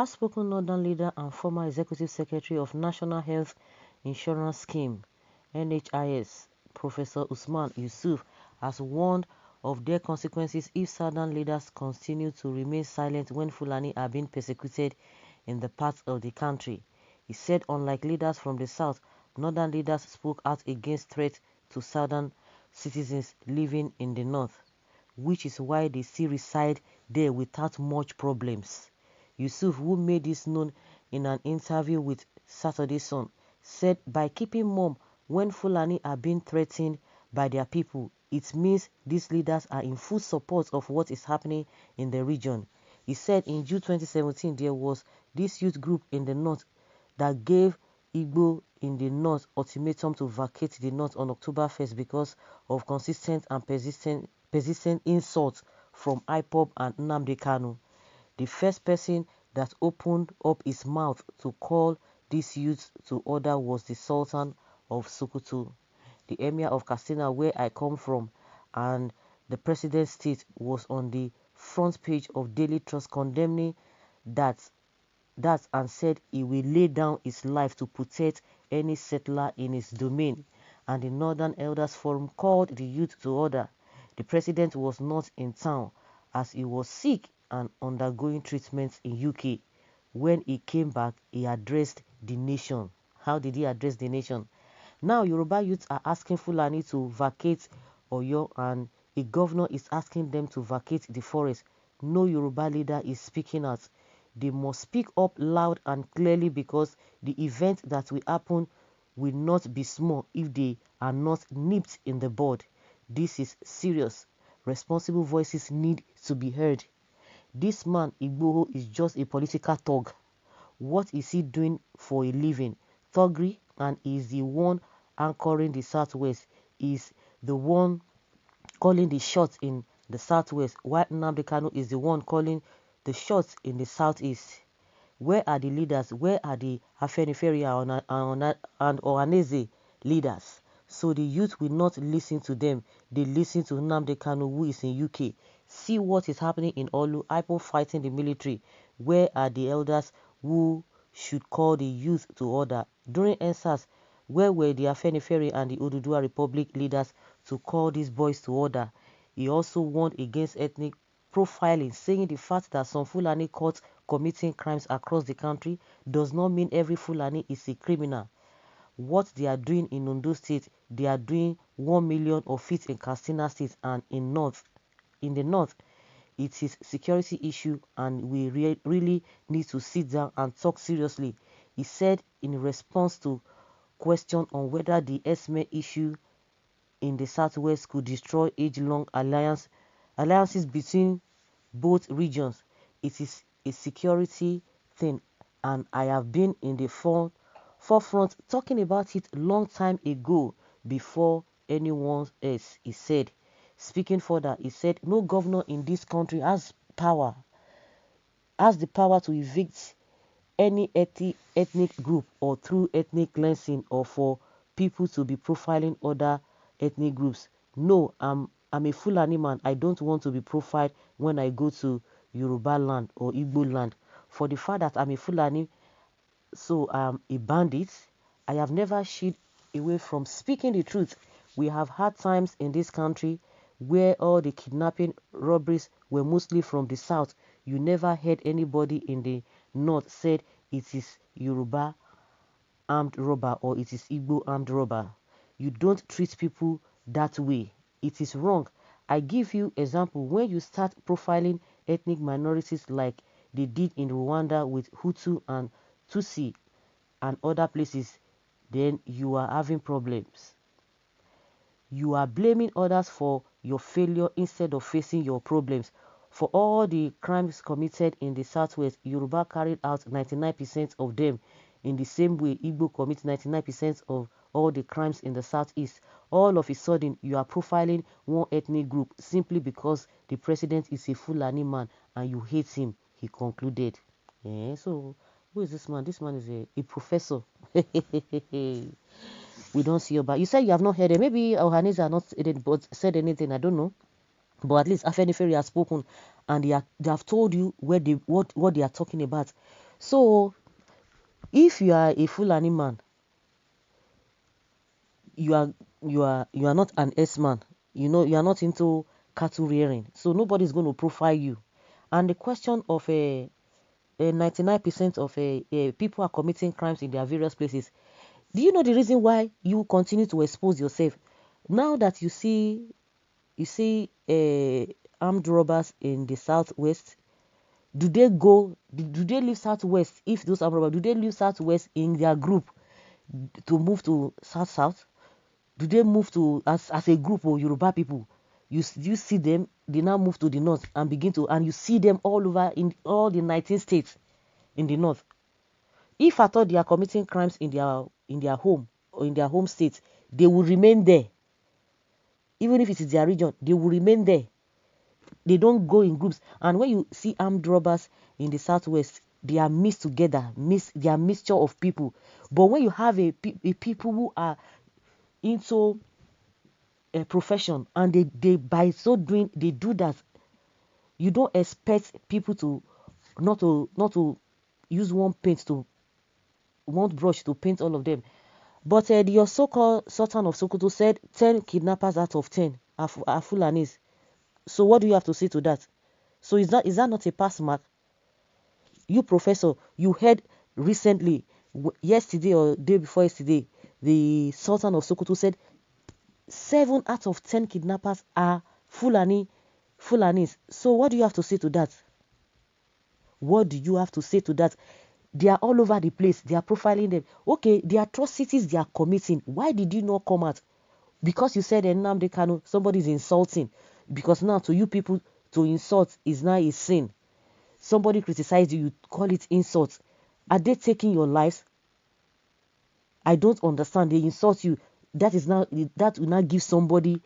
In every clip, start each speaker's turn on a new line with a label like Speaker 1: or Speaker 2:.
Speaker 1: outspoken northern leader and former executive secretary of National Health Insurance Scheme (NHIS), Professor Usman Yusuf, has warned of their consequences if southern leaders continue to remain silent when Fulani are being persecuted in the parts of the country. He said unlike leaders from the south, northern leaders spoke out against threats to southern citizens living in the north, which is why they still reside there without much problems. Yusuf, who made this known in an interview with Saturday Sun, said by keeping mum when Fulani are being threatened by their people, it means these leaders are in full support of what is happening in the region. He said in June 2017 there was this youth group in the north that gave Igbo in the north ultimatum to vacate the north on October 1st because of consistent and persistent insults from IPOB and Nnamdi Kanu. The first person that opened up his mouth to call these youths to order was the Sultan of Sokoto. The Emir of Katsina, where I come from, and the President's state was on the front page of Daily Trust condemning that and said he will lay down his life to protect any settler in his domain. And the Northern Elders Forum called the youth to order. The President was not in town as he was sick and undergoing treatment in UK. When he came back, he addressed the nation. How did he address the nation? Now, Yoruba youths are asking Fulani to vacate Oyo, and a governor is asking them to vacate the forest. No Yoruba leader is speaking out. They must speak up loud and clearly because the event that will happen will not be small if they are not nipped in the bud. This is serious. Responsible voices need to be heard. This man, Igboho, is just a political thug. What is he doing for a living? Thuggery, and is the one anchoring the Southwest. Is the one calling the shots in the Southwest, while Nnamdi Kanu is the one calling the shots in the Southeast. Where are the leaders? Where are the Afenifere and Ohanese leaders? So the youth will not listen to them. They listen to Nnamdi Kanu, who is in UK. See what is happening in Olu, IPOB fighting the military. Where are the elders who should call the youth to order? During EndSARS, where were the Afenifere and the Oduduwa Republic leaders to call these boys to order? He also warned against ethnic profiling, saying the fact that some Fulani caught committing crimes across the country does not mean every Fulani is a criminal. What they are doing in Ondo State, they are doing 1 million of it in Katsina State and in the north. It is security issue, and we really need to sit down and talk seriously. He said in response to question on whether the Herdsmen issue in the Southwest could destroy age-long alliances between both regions. It is a security thing, and I have been in the forefront talking about it long time ago before anyone else, he said. Speaking further, he said no governor in this country has the power to evict any ethnic group or through ethnic cleansing or for people to be profiling other ethnic groups. No, I'm a Fulani man. I don't want to be profiled when I go to Yoruba land or Igbo land. For the fact that I'm a Fulani, so I'm a bandit, I have never shied away from speaking the truth. We have had times in this country where all the kidnapping robberies were mostly from the south. You never heard anybody in the north said it is Yoruba armed robber or it is Igbo armed robber. You don't treat people that way. It is wrong. I give you example. When you start profiling ethnic minorities like they did in Rwanda with Hutu and Tutsi and other places, then you are having problems. You are blaming others for your failure instead of facing your problems. For all the crimes committed in the Southwest, Yoruba carried out 99% of them. In the same way, Igbo commits 99% of all the crimes in the Southeast. All of a sudden, you are profiling one ethnic group simply because the president is a Fulani man and you hate him, he concluded. Yeah, so who is this man? This man is a professor. We don't see about. You said you have not heard it. Maybe Ohanese are not said anything. I don't know. But at least Afenifere has spoken, and they have told you what they are talking about. So if you are a Fulani man, you are not an S-man. You are not into cattle rearing. So nobody's going to profile you. And the question of 99% of people are committing crimes in their various places. Do you know the reason why you continue to expose yourself? Now that you see armed robbers in the southwest, do they leave southwest? If those armed robbers, do they leave southwest in their group to move to south? Do they move to as a group of Yoruba people? You see them, they now move to the north and and you see them all over in all the 19 states in the north. If at all they are committing crimes in their home or in their home state, they will remain there. Even if it is their region, they will remain there. They don't go in groups. And when you see armed robbers in the southwest, they are mixed together. They are mixture of people. But when you have a people who are into a profession and they by so doing they do that, you don't expect people to not to use one brush to paint all of them. But your so-called Sultan of Sokoto said 10 kidnappers out of 10 are Fulanis. So what do you have to say to that? So is that not a pass mark? You, Professor, you heard recently, yesterday or day before yesterday, the Sultan of Sokoto said 7 out of 10 kidnappers are Fulanis. So what do you have to say to that? What do you have to say to that? They are all over the place. They are profiling them. Okay, the atrocities they are committing. Why did you not come out? Because you said Nnamdi Kanu, somebody is insulting. Because now to you people, to insult is now a sin. Somebody criticized you, you call it insult. Are they taking your lives? I don't understand. They insult you. That will not give somebody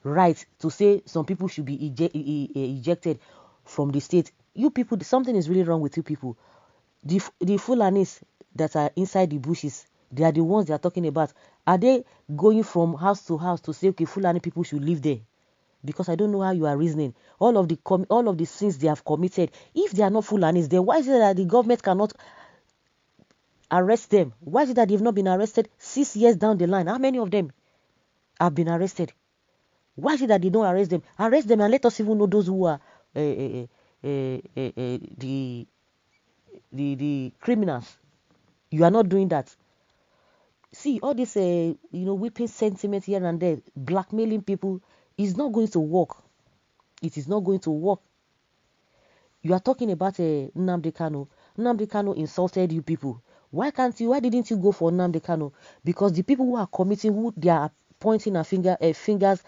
Speaker 1: right to say some people should be ejected from the state. You people, something is really wrong with you people. The Fulanis that are inside the bushes, they are the ones they are talking about. Are they going from house to house to say, okay, Fulani people should live there? Because I don't know how you are reasoning. All of the sins they have committed, if they are not Fulanis, then why is it that the government cannot arrest them? Why is it that they've not been arrested 6 years down the line? How many of them have been arrested? Why is it that they don't arrest them? Arrest them and let us even know those who are the criminals. You are not doing that. See, all this whipping sentiment here and there, blackmailing people is not going to work. It is not going to work. You are talking about Nnamdi Kanu. Nnamdi Kanu insulted you people. Why didn't you go for Nnamdi Kanu? Because the people who are committing, who they are pointing a fingers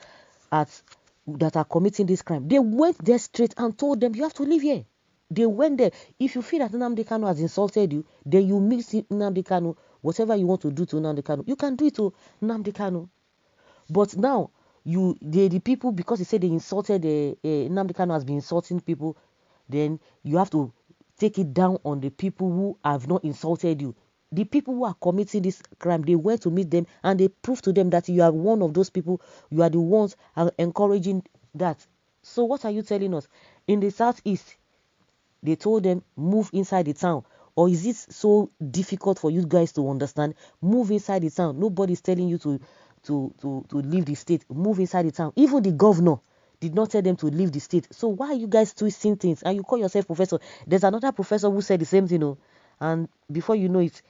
Speaker 1: at, that are committing this crime, they went there straight and told them, you have to live here. They went there. If you feel that Nnamdi Kanu has insulted you, then you meet Nnamdi Kanu. Whatever you want to do to Nnamdi Kanu, you can do it to Nnamdi Kanu. But now, the people, because they say they insulted, Nnamdi Kanu has been insulting people, then you have to take it down on the people who have not insulted you. The people who are committing this crime, they went to meet them and they proved to them that you are one of those people. You are the ones are encouraging that. So what are you telling us? In the southeast, they told them move inside the town. Or is it so difficult for you guys to understand? Move inside the town. Nobody is telling you to leave the state. Move inside the town. Even the governor did not tell them to leave the state. So why are you guys twisting things? And you call yourself professor. There's another professor who said the same thing. And before you know it,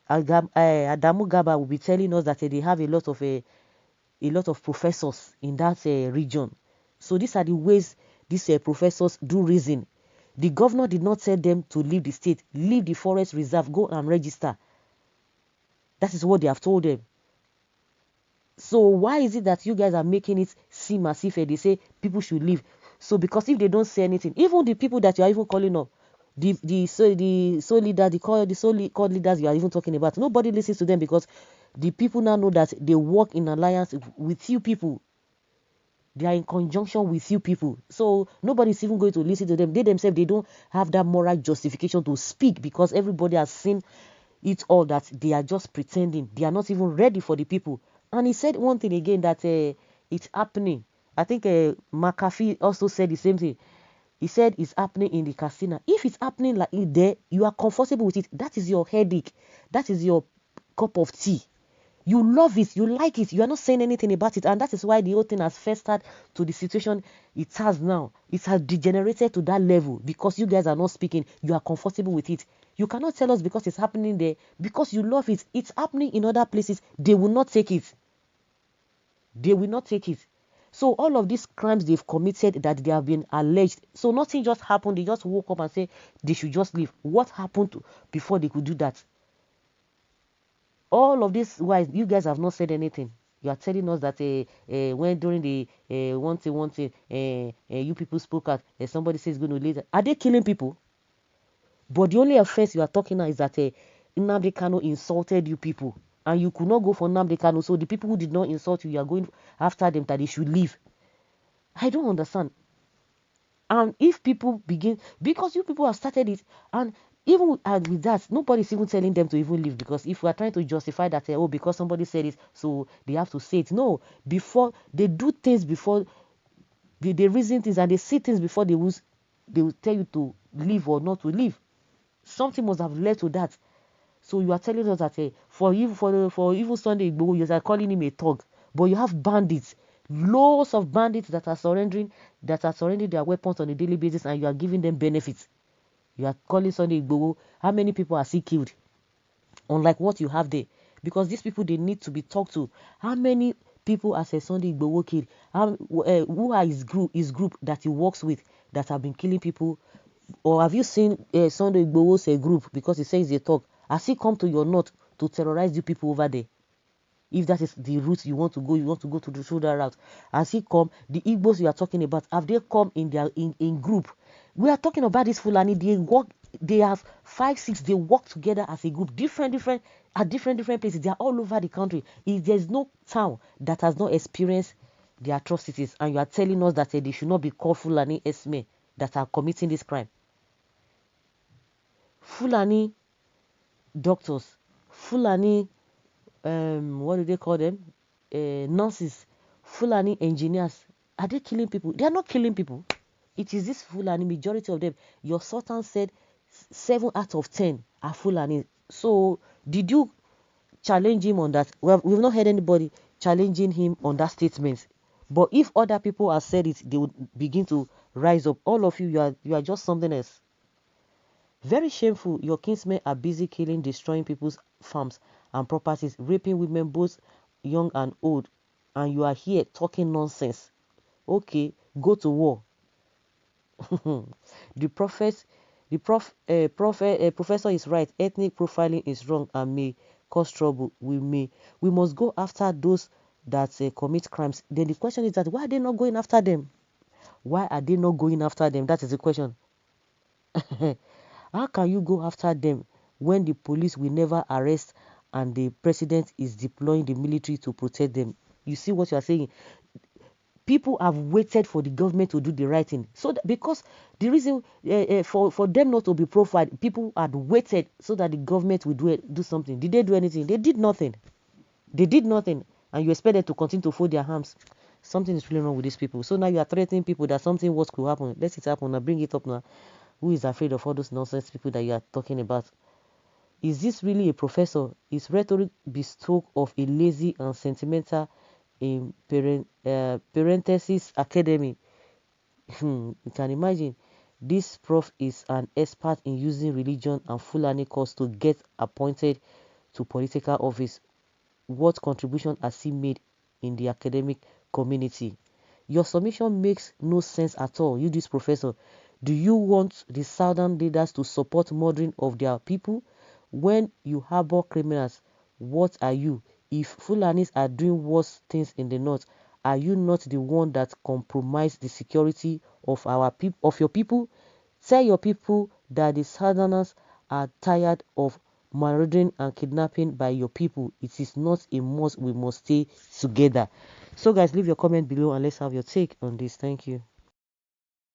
Speaker 1: Adamu Gaba will be telling us that they have a lot of professors in that region. So these are the ways these professors do reason. The governor did not tell them to leave the state, leave the forest reserve, go and register. That is what they have told them. So why is it that you guys are making it seem as if they say people should leave? So because if they don't say anything, even the people that you are even calling up, the soul leader, the so-called leaders you are even talking about, nobody listens to them because the people now know that they work in alliance with you people. They are in conjunction with you people. So nobody's even going to listen to them. They themselves, they don't have that moral justification to speak because everybody has seen it all that they are just pretending. They are not even ready for the people. And he said one thing again that it's happening. I think McAfee also said the same thing. He said it's happening in the casino. If it's happening like it there, you are comfortable with it. That is your headache. That is your cup of tea. You love it. You like it. You are not saying anything about it. And that is why the whole thing has festered to the situation it has now. It has degenerated to that level because you guys are not speaking. You are comfortable with it. You cannot tell us because it's happening there. Because you love it. It's happening in other places. They will not take it. They will not take it. So all of these crimes they've committed that they have been alleged. So nothing just happened. They just woke up and say they should just leave. What happened before they could do that? All of this, why you guys have not said anything. You are telling us that when during the one thing, you people spoke out, somebody says going to later. Are they killing people? But the only offense you are talking now is that Nnamdi Kanu insulted you people. And you could not go for Nnamdi Kanu. So the people who did not insult you, you are going after them that they should leave. I don't understand. And if people begin, because you people have started it, and even with that, nobody's even telling them to even leave. Because if we are trying to justify that, oh, because somebody said it, so they have to say it. No, before they do things, before they reason things and they see things before they will tell you to leave or not to leave. Something must have led to that. So you are telling us that for even Sunday Igboho, you are calling him a thug, but you have bandits, loads of bandits that are surrendering their weapons on a daily basis, and you are giving them benefits. You are calling Sunday Igboho. How many people are he killed? Unlike what you have there, because these people, they need to be talked to. How many people has a Sunday Igboho killed? Who are his group that he works with that have been killing people? Or have you seen Sunday Igboho's group, because he says they talk? Has he come to your north to terrorize you people over there? If that is the route you want to go through that route. Has he come? The Igbos you are talking about, have they come in group? We are talking about this Fulani. They have 5, 6. They work together as a group, different places. They are all over the country. If there's no town that has not experienced the atrocities, and you are telling us that they should not be called Fulani Herdsmen that are committing this crime. Fulani doctors, Fulani, what do they call them? Nurses, Fulani engineers. Are they killing people? They are not killing people. It is this Fulani, majority of them. Your Sultan said 7 out of 10 are Fulani. So did you challenge him on that? Well, we've not heard anybody challenging him on that statement. But if other people have said it, they would begin to rise up. All of you, you are just something else. Very shameful. Your kinsmen are busy killing, destroying people's farms and properties, raping women, both young and old. And you are here talking nonsense. Okay, go to war. The professor is right. Ethnic profiling is wrong and may cause trouble. We must go after those that commit crimes. Then the question is that why are they not going after them? Why are they not going after them? That is the question. How can you go after them when the police will never arrest and the president is deploying the military to protect them? You see what you are saying? People have waited for the government to do the right thing. So because the reason for them not to be profiled, people had waited so that the government would do something. Did they do anything? They did nothing. They did nothing. And you expect them to continue to fold their arms. Something is really wrong with these people. So now you are threatening people that something worse could happen. Let it happen. Now bring it up now. Who is afraid of all those nonsense people that you are talking about? Is this really a professor? Is rhetoric bespoke of a lazy and sentimental in parenthesis academy? You can imagine. This prof is an expert in using religion and Fulani cause to get appointed to political office. What contribution has he made in the academic community? Your submission makes no sense at all. You, this professor, do you want the southern leaders to support murdering of their people? When you harbor criminals, what are you? If Fulanis are doing worse things in the north, are you not the one that compromised the security of your people? Tell your people that the southerners are tired of murdering and kidnapping by your people. It is not a must. We must stay together. So guys, leave your comment below and let's have your take on this. Thank you.